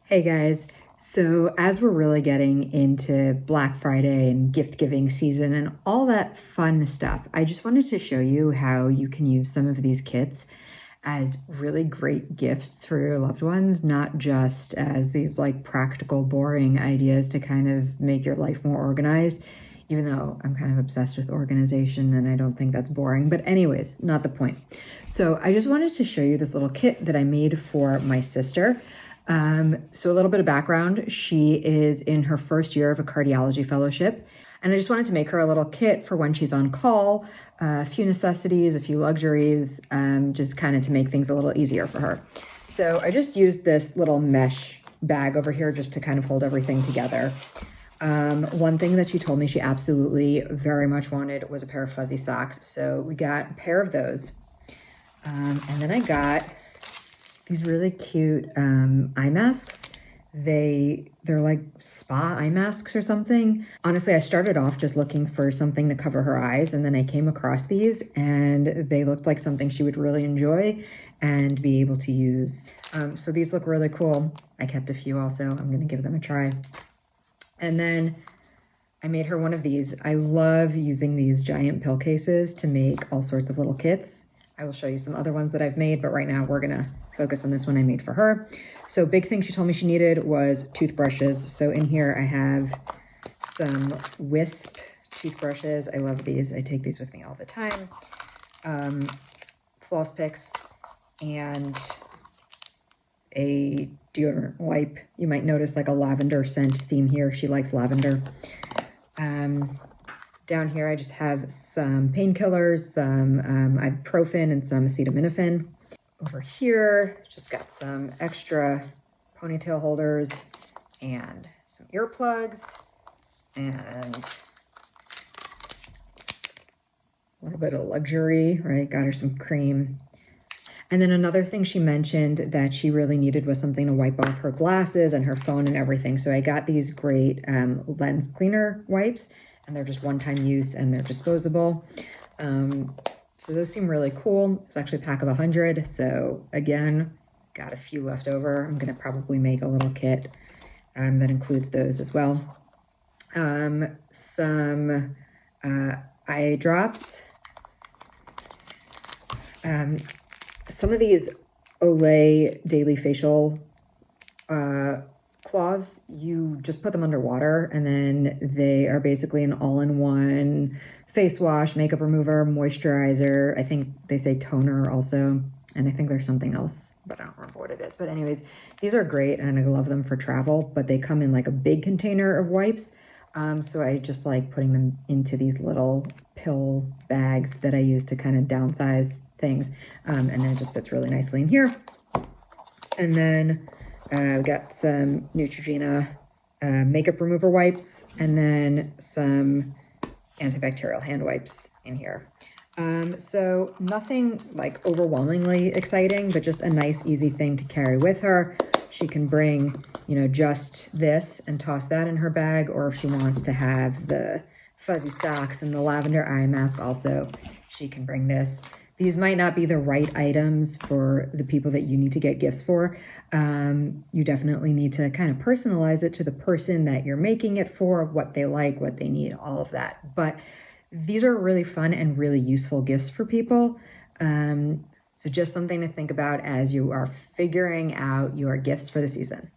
Hey guys, so as we're really getting into Black Friday and gift giving season and all that fun stuff, I just wanted to show you how you can use some of these kits as really great gifts for your loved ones, not just as these like practical, boring ideas to kind of make your life more organized, even though I'm kind of obsessed with organization and I don't think that's boring. But anyways, not the point. So I just wanted to show you this little kit that I made for my sister. So a little bit of background, she is in her first year of a cardiology fellowship, and I just wanted to make her a little kit for when she's on call, a few necessities, a few luxuries, just kind of to make things a little easier for her. So I just used this little mesh bag over here just to kind of hold everything together. One thing that she told me she absolutely very much wanted was a pair of fuzzy socks. So we got a pair of those. And then I got these really cute eye masks. They're like spa eye masks or something. Honestly, I started off just looking for something to cover her eyes, and then I came across these and they looked like something she would really enjoy and be able to use. So these look really cool. I kept a few also. I'm gonna give them a try. And then I made her one of these. I love using these giant pill cases to make all sorts of little kits. I will show you some other ones that I've made, but right now we're gonna focus on this one I made for her. So big thing she told me she needed was toothbrushes. So in here I have some Wisp toothbrushes. I love these. I take these with me all the time. Floss picks and a deodorant wipe. You might notice like a lavender scent theme here. She likes lavender. Down here I just have some painkillers, some ibuprofen and some acetaminophen. Over here, just got some extra ponytail holders and some earplugs and a little bit of luxury, right? Got her some cream. And then another thing she mentioned that she really needed was something to wipe off her glasses and her phone and everything. So I got these great lens cleaner wipes, and they're just one-time use and they're disposable. So those seem really cool. It's actually a pack of 100. So again, got a few left over. I'm gonna probably make a little kit that includes those as well. Some eye drops. Some of these Olay Daily Facial cloths, you just put them under water and then they are basically an all-in-one face wash, makeup remover, moisturizer. I think they say toner also, and I think there's something else, but I don't remember what it is. But anyways, these are great and I love them for travel, but they come in like a big container of wipes. So I just like putting them into these little pill bags that I use to kind of downsize things. And then it just fits really nicely in here. And then we got some Neutrogena makeup remover wipes and then some antibacterial hand wipes in here. So nothing like overwhelmingly exciting, but just a nice, easy thing to carry with her. She can bring, you know, just this and toss that in her bag, or if she wants to have the fuzzy socks and the lavender eye mask also, she can bring this. These might not be the right items for the people that you need to get gifts for. You definitely need to kind of personalize it to the person that you're making it for, what they like, what they need, all of that. But these are really fun and really useful gifts for people. So just something to think about as you are figuring out your gifts for the season.